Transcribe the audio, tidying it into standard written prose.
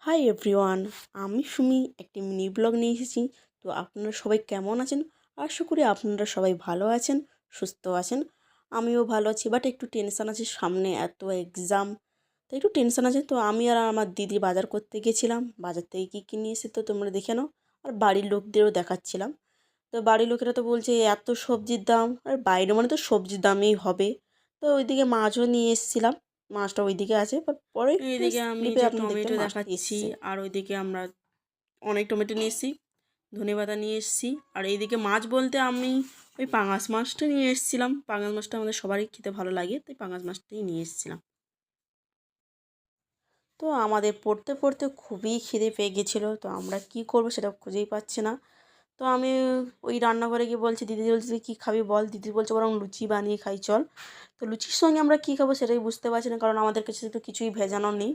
Hi everyone, আমি সুমি একটি mini blog নিয়ে এসেছি। তো আপনারা সবাই কেমন আছেন? আশা করি আপনারা সবাই ভালো আছেন, সুস্থ আছেন। আমিও ভালো আছি, বাট একটু টেনশান আছে, সামনে এত এক্সাম, তো একটু টেনশান আছে। তো আমি আর আমার দিদি বাজার করতে গেছিলাম, বাজার থেকে কী কী নিয়ে এসে তো তোমরা দেখে নাও। আর বাড়ির লোকদেরও দেখাচ্ছিলাম। তো বাড়ির লোকেরা তো বলছে এত সবজির দাম, আর বাইরে মানে তো সবজির দামেই হবে। তো ওইদিকে মাছও নিয়ে এসেছিলাম, মাছটা ওইদিকে আছে, পরে এইদিকে আমি ক্লিপে যে আপনাদের দেখবেন টমেটো মাছটা দেখাচ্ছি, এসছে। আর ওইদিকে আমরা অনেক টমেটো নিয়ে এসেছি, ধনেপাতা নিয়ে এসেছি। আর এইদিকে মাছ বলতে আমি ওই পাঙাশ মাছটা নিয়ে এসেছিলাম। পাঙাশ মাছটা আমাদের সবারই খেতে ভালো লাগে, তাই পাঙাশ মাছটাই নিয়ে এসেছিলাম। তো আমাদের পড়তে পড়তে খুবই খিদে পেয়ে গেছিলো, তো আমরা কি করবো সেটা খুঁজেই পাচ্ছি না। তো আমি ওই রান্নাঘরে গিয়ে বলছি, দিদি বলছে কী খাবি বল। দিদি বলছে বরং লুচি বানিয়ে খাই চল। তো লুচির সঙ্গে আমরা কী খাবো সেটাই বুঝতে পারছি না, কারণ আমাদের কাছে তো কিছুই ভেজানো নেই।